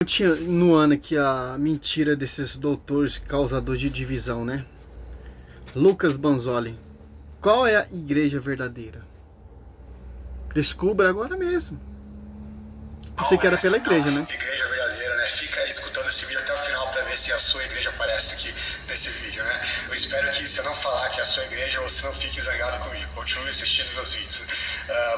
Continuando aqui a mentira desses doutores causadores de divisão, né? Lucas Banzoli. Qual é a igreja verdadeira? Descubra agora mesmo. Pensei que era pela igreja, né? Igreja verdadeira, né? Fica escutando esse vídeo até o final para ver se a sua igreja aparece aqui nesse vídeo, né? Eu espero que se eu não falar que é a sua igreja, você não fique zangado comigo. Continue assistindo meus vídeos.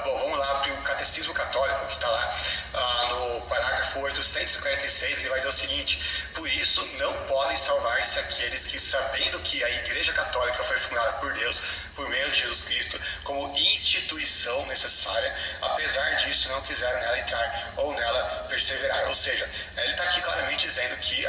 Bom, vamos lá para o Catecismo Católico, que está lá no parágrafo 846, ele vai dizer o seguinte: por isso não podem salvar-se aqueles que, sabendo que a Igreja Católica foi fundada por Deus, por meio de Jesus Cristo, como instituição necessária, apesar disso não quiseram nela entrar ou nela perseverar. Ou seja, ele está aqui claramente dizendo que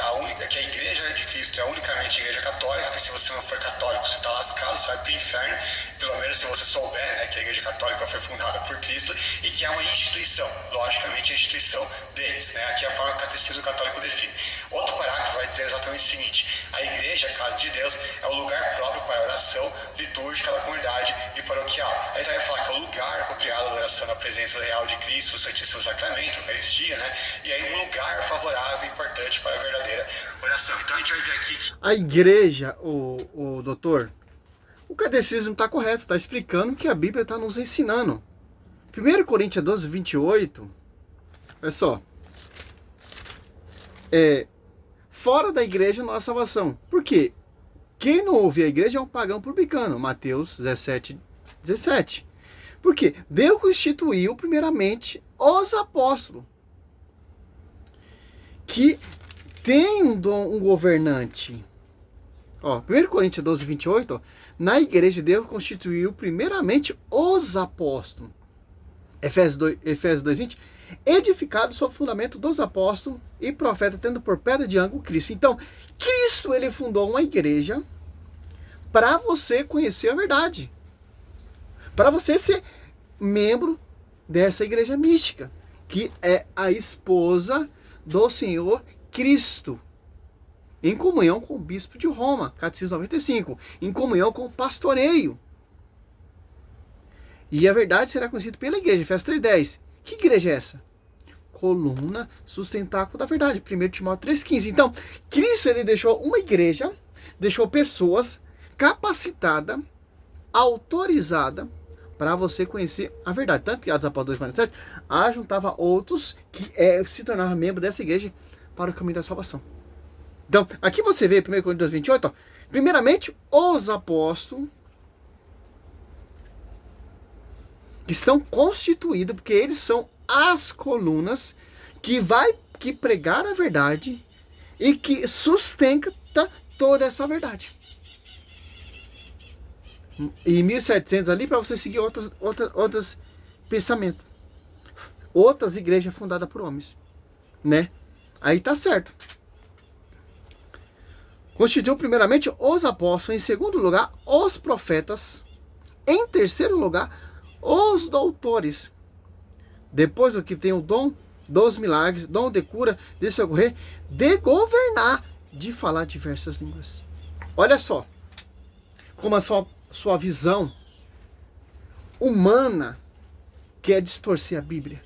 que a Igreja de Cristo é unicamente a Igreja Católica, que se você não for católico, você está lascado, você vai para o inferno, pelo menos se você souber, né, que a Igreja Católica foi fundada por Cristo e que é uma instituição, logicamente a instituição deles, né? Aqui é a forma que o Catecismo Católico define. Outro parágrafo vai dizer exatamente o seguinte: a Igreja, a casa de Deus, é o lugar próprio para a oração litúrgica da comunidade e paroquial. Aí vai falar que é o lugar apropriado da oração na presença real de Cristo, o Santíssimo Sacramento, a Eucaristia, né? E aí um lugar favorável e importante para a verdadeira oração. Então a gente vai ver aqui que a igreja, o doutor, o catecismo está correto, está explicando que a Bíblia está nos ensinando. 1 Coríntios 12, 28, olha só. Fora da igreja não há salvação. Por quê? Quem não ouve a igreja é um pagão publicano. Mateus 17, 17. Por quê? Deus constituiu primeiramente os apóstolos, que tem um governante. 1 Coríntios 12, 28, na igreja Deus constituiu primeiramente os apóstolos. Efésios 2, 20, edificado sob o fundamento dos apóstolos e profetas, tendo por pedra de ângulo Cristo. Então, Cristo, ele fundou uma igreja para você conhecer a verdade, para você ser membro dessa igreja mística, que é a esposa do Senhor Cristo, em comunhão com o bispo de Roma, Catecismo 95, em comunhão com o pastoreio. E a verdade será conhecida pela igreja, Efésios 3:10. Que igreja é essa? Coluna sustentáculo da verdade, 1 Timóteo 3:15. Então, Cristo, ele deixou uma igreja, deixou pessoas capacitadas, autorizadas para você conhecer a verdade. Tanto que Atos Apóstolos 2:47, juntava outros que se tornavam membros dessa igreja para o caminho da salvação. Então, aqui você vê, 1 Coríntios 28, primeiramente, os apóstolos, que estão constituídos, porque eles são as colunas que pregar a verdade e que sustenta toda essa verdade. E 1700 ali, para você seguir outros pensamentos. Outras igrejas fundadas por homens, né? Aí tá certo. Constituiu primeiramente os apóstolos, em segundo lugar, os profetas, em terceiro lugar, os doutores. Depois o que tem o dom dos milagres, dom de cura, de socorrer, de governar, de falar diversas línguas. Olha só como a sua visão humana quer distorcer a Bíblia.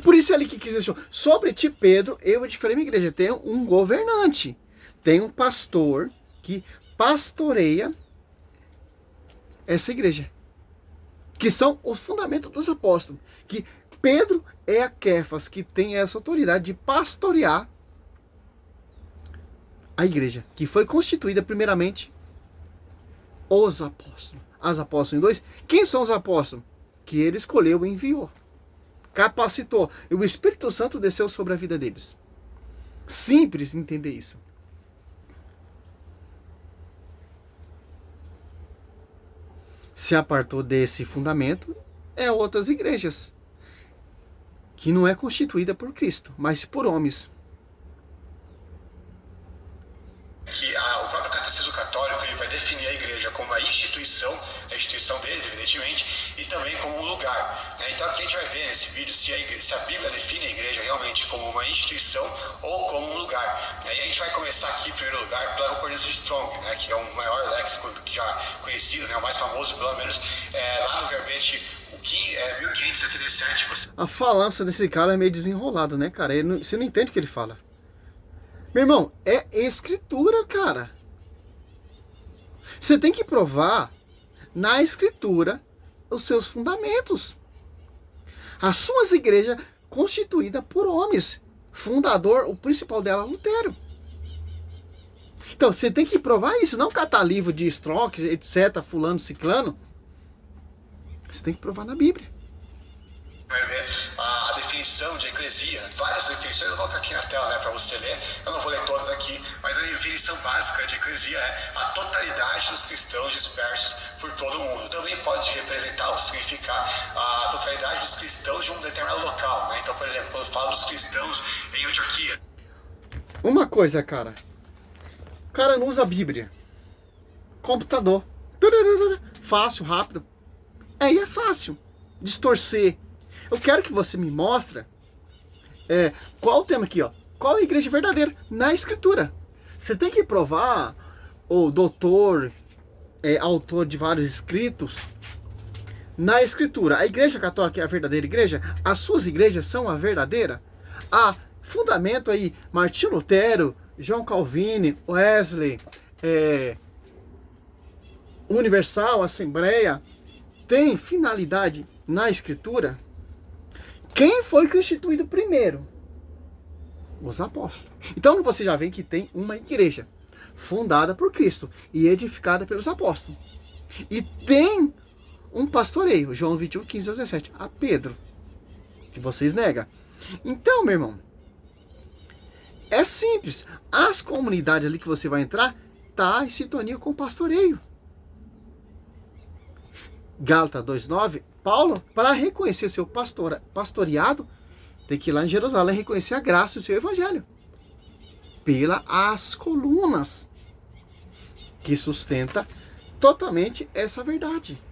Por isso ele que quis dizer, sobre ti, Pedro, eu edificarei minha igreja. Tem um governante, tem um pastor que pastoreia essa igreja, que são os fundamentos dos apóstolos. Que Pedro é a Kéfas, que tem essa autoridade de pastorear a igreja, que foi constituída primeiramente os apóstolos. As apóstolos em 2, quem são os apóstolos? Que ele escolheu e enviou, capacitou, e o Espírito Santo desceu sobre a vida deles. Simples entender isso. Se apartou desse fundamento é outras igrejas, que não é constituída por Cristo, mas por homens. Que o próprio Catecismo Católico, ele vai definir a igreja como uma instituição, a instituição deles, evidentemente, e também como um lugar. Né? Então aqui a gente vai ver nesse vídeo se a Bíblia define a igreja realmente como uma instituição ou como um lugar. Né? E a gente vai começar aqui, em primeiro lugar, pela concordância de Strong, né? Que é o maior léxico já conhecido, né? O mais famoso, pelo menos, lá no verbete 1577. A falança desse cara é meio desenrolada, né, cara? Você não entende o que ele fala. Meu irmão, é escritura, cara. Você tem que provar na escritura os seus fundamentos. As suas igrejas constituídas por homens. Fundador, o principal dela, Lutero. Então, você tem que provar isso, não catar livro de Strong, etc, fulano, ciclano. Você tem que provar na Bíblia. Vai ver a definição de eclesia, várias definições, eu vou colocar aqui na tela, né, para você ler. Eu não vou ler todas aqui, mas a definição básica de eclesia é a totalidade dos cristãos dispersos por todo o mundo. Também pode representar ou significar a totalidade dos cristãos de um determinado local, né? Então, por exemplo, quando eu falo dos cristãos em Antioquia. Uma coisa, cara. O cara não usa a Bíblia. Computador. Fácil, rápido. Aí é fácil distorcer. Eu quero que você me mostre qual o tema aqui, ó. Qual a igreja verdadeira? Na escritura. Você tem que provar, o doutor, autor de vários escritos, na escritura. A igreja católica é a verdadeira igreja? As suas igrejas são a verdadeira? Há fundamento aí, Martinho Lutero, João Calvino, Wesley, Universal, Assembleia, tem finalidade na escritura? Quem foi constituído primeiro? Os apóstolos. Então você já vê que tem uma igreja fundada por Cristo e edificada pelos apóstolos. E tem um pastoreio, João 21, 15 a 17, a Pedro, que vocês negam. Então, meu irmão, é simples. As comunidades ali que você vai entrar, tá em sintonia com o pastoreio. Gálatas 2,9, Paulo, para reconhecer seu pastoreado, tem que ir lá em Jerusalém reconhecer a graça do seu evangelho. Pelas colunas que sustenta totalmente essa verdade.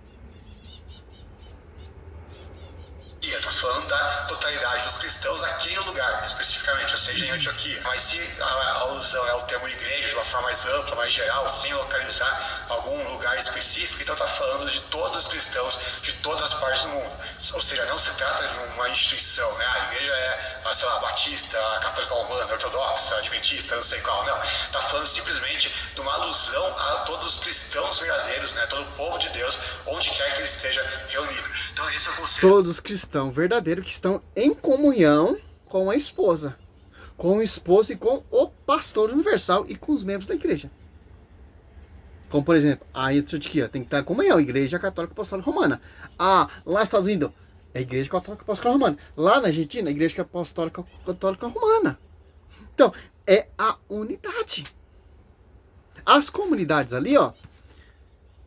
Está falando da totalidade dos cristãos naquele lugar, especificamente, ou seja, em Antioquia. Mas se a alusão é o termo igreja de uma forma mais ampla, mais geral, sem localizar algum lugar específico, então está falando de todos os cristãos de todas as partes do mundo. Ou seja, não se trata de uma instituição, né? A igreja é, sei lá, batista, católica romana, ortodoxa, adventista, não sei qual, não. Está falando simplesmente de uma alusão a todos os cristãos verdadeiros, né? Todo o povo de Deus, onde quer que ele esteja reunido. Então esse é o conceito. Todos os cristãos verdadeiros que estão em comunhão com a esposa, com o esposo e com o pastor universal e com os membros da igreja. Como, por exemplo, a Antioquia tem que estar em comunhão, Igreja Católica Apostólica Romana. Lá nos Estados Unidos, é a Igreja Católica Apostólica Romana. Lá na Argentina, a Igreja Apostólica Católica Romana. Então, é a unidade. As comunidades ali, ó,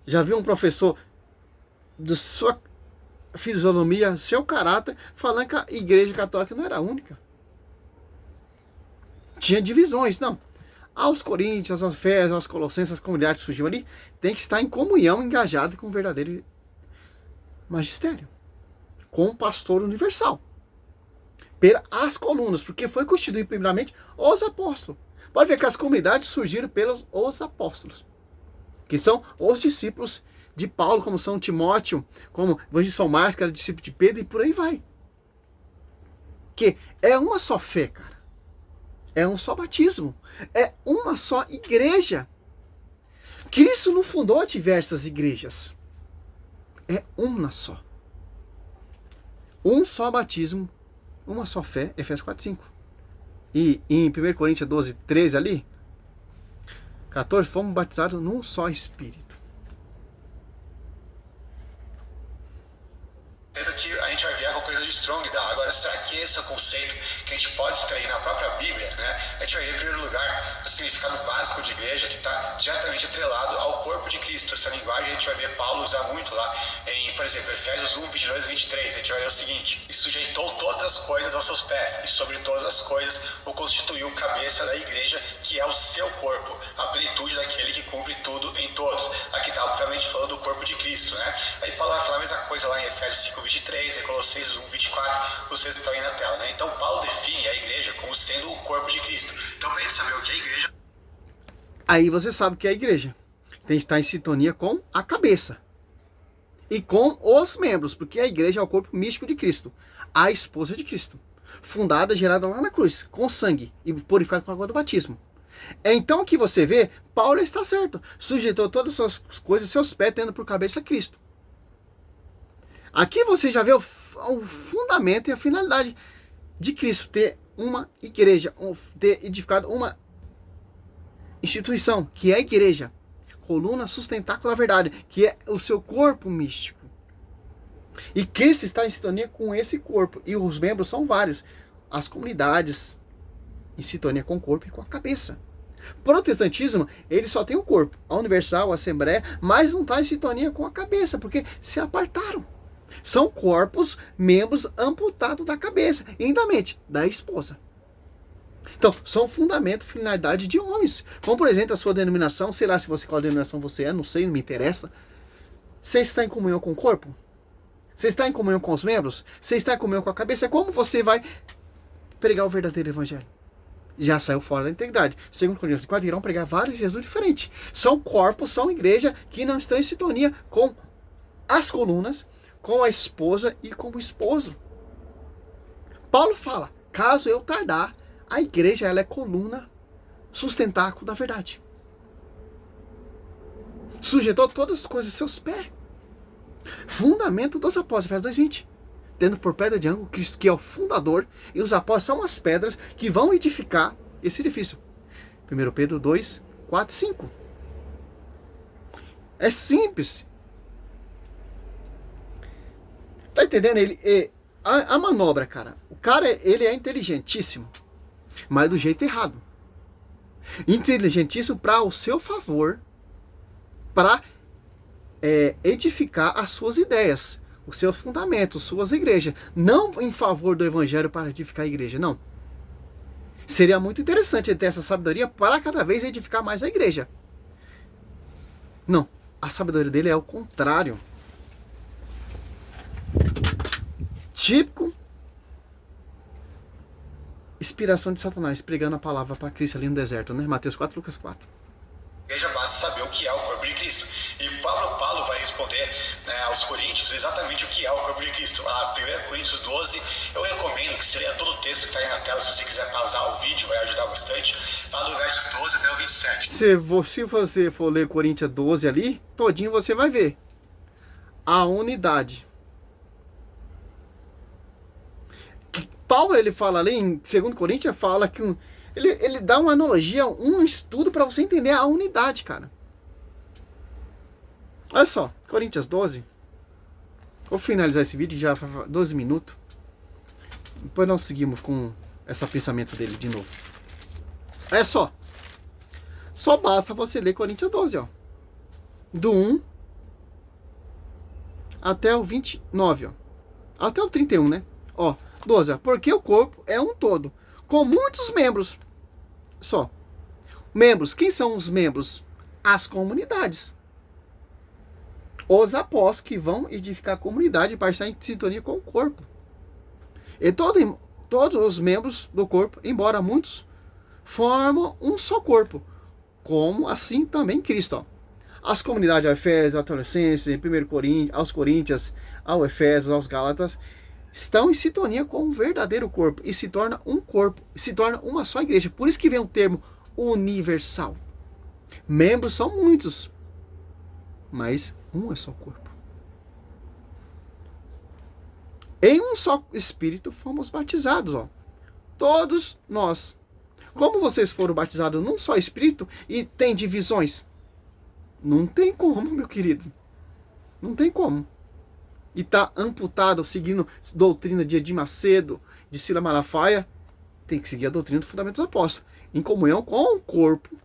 já vi um professor de sua fisionomia, seu caráter, falando que a Igreja Católica não era a única. Tinha divisões, não. Aos Coríntios, aos Efésios, aos Colossenses, as comunidades que surgiam ali, tem que estar em comunhão, engajado com o verdadeiro magistério, com o pastor universal. Pelas colunas, porque foi constituído primeiramente os apóstolos. Pode ver que as comunidades surgiram pelos os apóstolos, que são os discípulos de Paulo, como São Timóteo, como Evangelista Marcos, que era discípulo de Pedro, e por aí vai. Que é uma só fé, cara. É um só batismo. É uma só igreja. Cristo não fundou diversas igrejas. É uma só. Um só batismo, uma só fé, Efésios 4:5. E em 1 Coríntios 12, 13 ali, 14, fomos batizados num só Espírito. Que a gente vai ver com coisa de Strong. Agora, será que esse é um conceito que a gente pode extrair na própria Bíblia, né? A gente vai ver, em primeiro lugar, o significado básico de igreja, que está diretamente atrelado ao corpo de Cristo. Essa linguagem a gente vai ver Paulo usar muito lá em, por exemplo, Efésios 1, 22 e 23. A gente vai ver o seguinte: e sujeitou todas as coisas aos seus pés, e sobre todas as coisas o constituiu cabeça da igreja, que é o seu corpo, a plenitude daquele que cumpre tudo em todos. Aqui está, obviamente, falando do corpo de Cristo, né? Aí Paulo vai falar a mesma coisa lá em Efésios 5, 23, em Colossenses 1, 24, vocês estão aí na tela, né? Então Paulo define a igreja como sendo o corpo de Cristo. Então, para a gente saber o que é a igreja... Aí você sabe o que é a igreja. Tem que estar em sintonia com a cabeça. E com os membros, porque a igreja é o corpo místico de Cristo. A esposa de Cristo. Fundada, gerada lá na cruz, com sangue e purificada com a água do batismo. Então o que você vê, Paulo está certo. Sujeitou todas as suas coisas, seus pés, tendo por cabeça Cristo. Aqui você já vê o fundamento e a finalidade de Cristo ter uma igreja, ter edificado uma instituição, que é a igreja, coluna sustentáculo da verdade, que é o seu corpo místico. E Cristo está em sintonia com esse corpo, e os membros são vários. As comunidades em sintonia com o corpo e com a cabeça. Protestantismo, ele só tem o corpo, a universal, a assembleia, mas não está em sintonia com a cabeça, porque se apartaram. São corpos, membros amputados da cabeça e da mente, da esposa. Então, são fundamento, finalidade de homens. Como, por exemplo, a sua denominação, sei lá se você qual denominação você é, não sei, não me interessa. Você está em comunhão com o corpo? Você está em comunhão com os membros? Você está em comunhão com a cabeça? Como você vai pregar o verdadeiro evangelho? Já saiu fora da integridade. Segundo Coríntios 4, irão pregar vários Jesus diferentes. São corpos, são igreja que não estão em sintonia com as colunas, com a esposa e com o esposo. Paulo fala, caso eu tardar, a igreja ela é coluna, sustentáculo da verdade. Sujeitou todas as coisas aos seus pés. Fundamento dos apóstolos, Efésios 2:20. Tendo por pedra de ângulo Cristo, que é o fundador, e os apóstolos são as pedras que vão edificar esse edifício. 1 Pedro 2, 4, 5. É simples. Tá entendendo? A manobra, cara. O cara, ele é inteligentíssimo, mas do jeito errado. Inteligentíssimo para o seu favor, para edificar as suas ideias, os seus fundamentos, suas igrejas. Não em favor do evangelho para edificar a igreja, não. Seria muito interessante ele ter essa sabedoria para cada vez edificar mais a igreja. Não, a sabedoria dele é o contrário. Típico inspiração de Satanás, pregando a palavra para Cristo ali no deserto, né? Mateus 4, Lucas 4. A igreja basta saber o que é o corpo de Cristo. E Paulo vai responder, né, aos Coríntios exatamente o que é o corpo de Cristo. Lá, 1 Coríntios 12, eu recomendo que você leia todo o texto que está aí na tela, se você quiser pausar o vídeo, vai ajudar bastante. Lá do versos 12 até o 27. Se você for ler Coríntios 12 ali, todinho você vai ver a unidade. Paulo, ele fala ali em 2 Coríntios, fala que ele dá uma analogia, um estudo para você entender a unidade, cara. Olha só, Coríntios 12. Vou finalizar esse vídeo, já 12 minutos. Depois nós seguimos com esse pensamento dele de novo. Olha só. Só basta você ler Coríntios 12, ó. Do 1 até o 29, ó. Até o 31, né? Ó, 12, ó. Porque o corpo é um todo, com muitos membros. Só. Membros, quem são os membros? As comunidades. Os apóstolos que vão edificar a comunidade para estar em sintonia com o corpo. E todos os membros do corpo, embora muitos, formam um só corpo. Como assim também Cristo. Ó. As comunidades a Efésios, a Tessalonicenses, 1 Coríntios, aos Coríntios, ao Efésios, aos Gálatas, estão em sintonia com o verdadeiro corpo e se torna um corpo, se torna uma só igreja. Por isso que vem o termo universal. Membros são muitos, mas um é só o corpo. Em um só Espírito fomos batizados, ó. Todos nós. Como vocês foram batizados num só Espírito e tem divisões? Não tem como, meu querido. Não tem como. e está amputado, seguindo doutrina de Edir Macedo, de Cila Malafaia, tem que seguir a doutrina do fundamento dos apóstolos, em comunhão com o corpo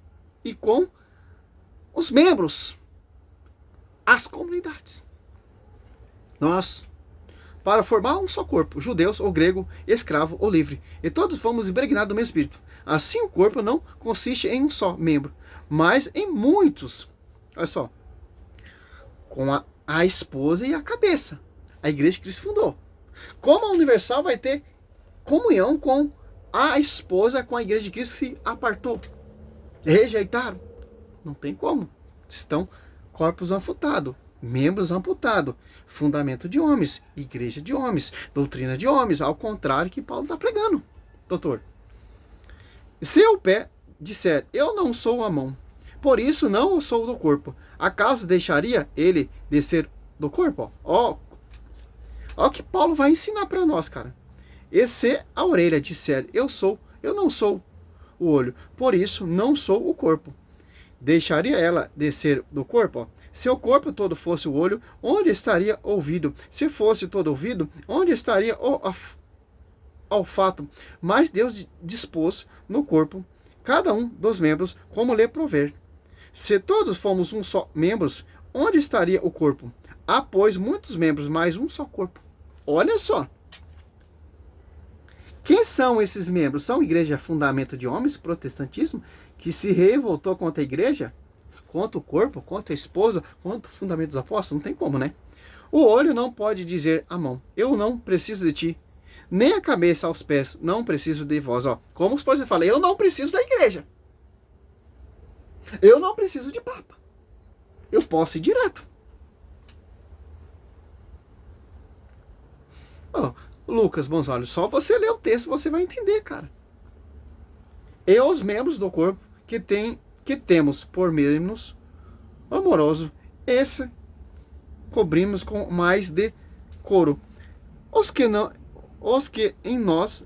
e com os membros, as comunidades. Nós, para formar um só corpo, judeus ou grego, escravo ou livre, e todos fomos impregnados do mesmo Espírito. Assim o corpo não consiste em um só membro, mas em muitos. Olha só, com a esposa e a cabeça, a igreja que Cristo fundou. Como a Universal vai ter comunhão com a esposa, com a igreja de Cristo, se apartou, rejeitaram? Não tem como. Estão corpos amputados, membros amputados, fundamento de homens, igreja de homens, doutrina de homens, ao contrário que Paulo está pregando, doutor. Se o pé disser, eu não sou a mão, por isso não sou do corpo, acaso deixaria ele descer do corpo? Ó o que Paulo vai ensinar para nós, cara. E se a orelha disser, eu não sou o olho, por isso não sou o corpo, deixaria ela descer do corpo? Se o corpo todo fosse o olho, onde estaria o ouvido? Se fosse todo ouvido, onde estaria o olfato? Mas Deus dispôs no corpo cada um dos membros como lhe prover. Se todos fomos um só membros, onde estaria o corpo? Há, pois, muitos membros, mas um só corpo. Olha só. Quem são esses membros? São igreja fundamento de homens, protestantismo, que se revoltou contra a igreja, contra o corpo, contra a esposa, contra o fundamento dos apóstolos? Não tem como, né? O olho não pode dizer à mão, eu não preciso de ti. Nem a cabeça aos pés, não preciso de vós. Ó, como os pastores falam, eu não preciso da igreja. Eu não preciso de papa. Eu posso ir direto. Ó, Lucas Bonzolio, só você ler o texto você vai entender, cara. E os membros do corpo que temos por menos amoroso, esse cobrimos com mais de couro. Os que em nós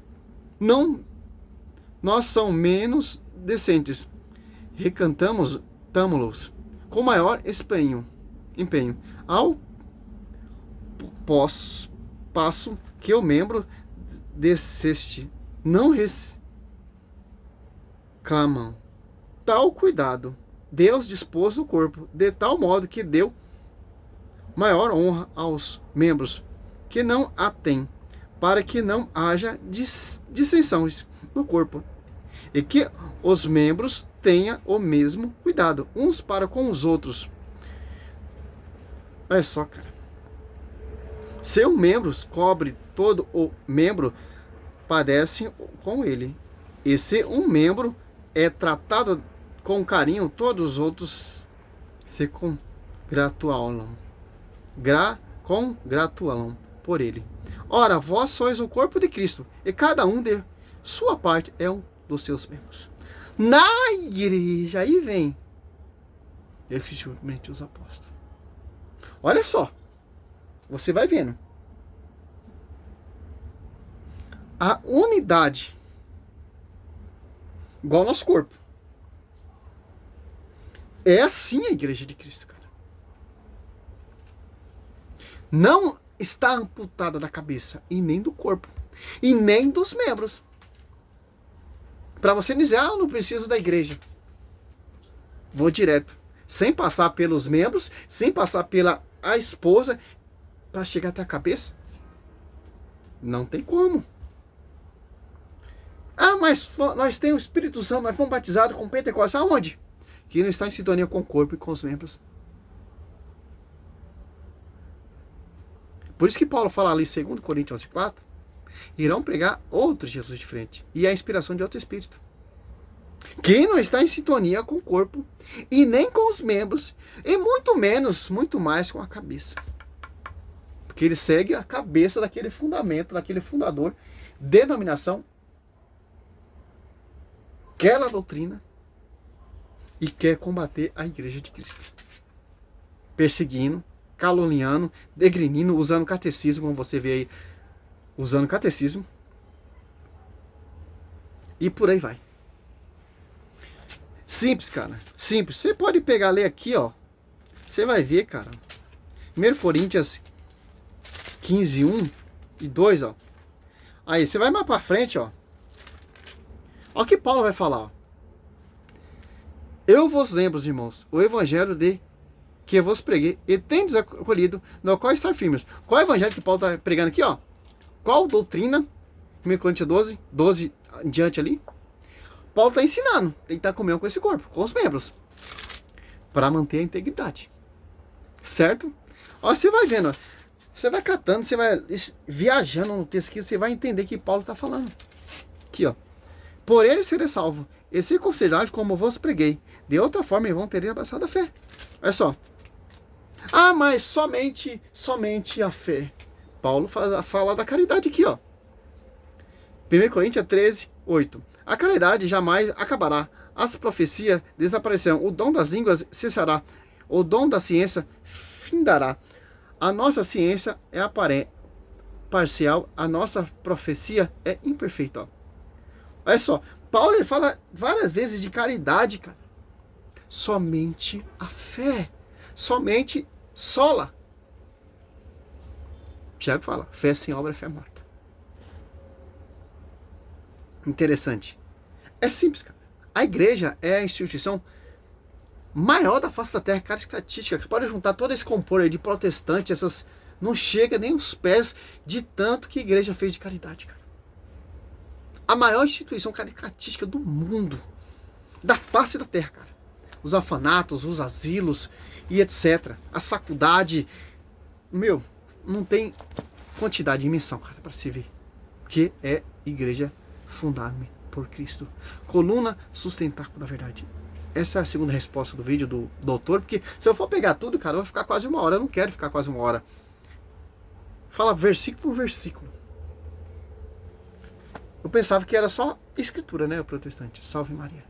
são menos decentes, recantamos-los com maior empenho, ao passo que o membro deseste não reclamam. Tal cuidado Deus dispôs no corpo, de tal modo que deu maior honra aos membros que não a têm, para que não haja dissensões no corpo, e que os membros tenham o mesmo cuidado uns para com os outros. Olha só, cara. Se um membro cobre todo o membro, padece com ele. E se um membro é tratado com carinho, todos os outros se congratulam por ele. Ora, vós sois o corpo de Cristo, e cada um de sua parte é um dos seus membros. Na igreja, aí vem definitivamente os apóstolos. Olha só, você vai vendo. A unidade, igual ao nosso corpo. É assim a igreja de Cristo, cara. Não está amputada da cabeça, e nem do corpo, e nem dos membros. Para você dizer, eu não preciso da igreja. Vou direto. Sem passar pelos membros, sem passar pela a esposa, para chegar até a cabeça. Não tem como. Ah, mas nós temos o Espírito Santo, nós fomos batizados com Pentecostes. Aonde? Que não está em sintonia com o corpo e com os membros. Por isso que Paulo fala ali em 2 Coríntios 11:4, irão pregar outro Jesus diferente. E a inspiração de outro Espírito. Que não está em sintonia com o corpo e nem com os membros, e muito menos, muito mais com a cabeça. Porque ele segue a cabeça daquele fundamento, daquele fundador, denominação, aquela doutrina, e quer combater a igreja de Cristo. Perseguindo, caluniando, degrinindo, usando catecismo, como você vê aí, usando catecismo. E por aí vai. Simples, cara. Simples. Você pode pegar, ler aqui, ó. Você vai ver, cara. 1 Coríntios 15, 1 e 2, ó. Aí, você vai mais pra frente, ó. Olha o que Paulo vai falar, ó. Eu vos lembro, irmãos, o evangelho de que eu vos preguei, e tendes acolhido, no qual estar firmes. Qual é o evangelho que Paulo está pregando aqui, ó? Qual doutrina? 1 Coríntios 12 em diante ali. Paulo está ensinando, tem que estar comunhão com esse corpo, com os membros, para manter a integridade. Certo? Ó, você vai vendo, ó. Você vai catando, você vai viajando no texto aqui, você vai entender que Paulo está falando. Aqui, ó. Por ele serei salvo, e circuncidado como vos preguei. De outra forma, vão ter abraçado a fé. Olha só. Ah, mas somente a fé. Paulo fala da caridade aqui, ó. 1 Coríntios 13, 8. A caridade jamais acabará. As profecias desaparecerão. O dom das línguas cessará. O dom da ciência findará. A nossa ciência é parcial. A nossa profecia é imperfeita, ó. Olha só. Paulo ele fala várias vezes de caridade, cara. Somente a fé. Somente sola. Tiago fala, fé sem obra é fé morta. Interessante. É simples, cara. A igreja é a instituição maior da face da terra, cara, estatística, que pode juntar todo esse compor aí de protestante, essas... Não chega nem os pés de tanto que a igreja fez de caridade, cara. A maior instituição caricatística do mundo. Da face da terra, cara. Os orfanatos, os asilos e etc. As faculdades. Meu, não tem quantidade, dimensão, cara, para se ver. Que é igreja fundada por Cristo. Coluna sustentáculo da verdade. Essa é a segunda resposta do vídeo do doutor, porque se eu for pegar tudo, cara, eu vou ficar quase 1 hora. Eu não quero ficar quase 1 hora. Fala versículo por versículo. Eu pensava que era só escritura, né, o protestante. Salve Maria.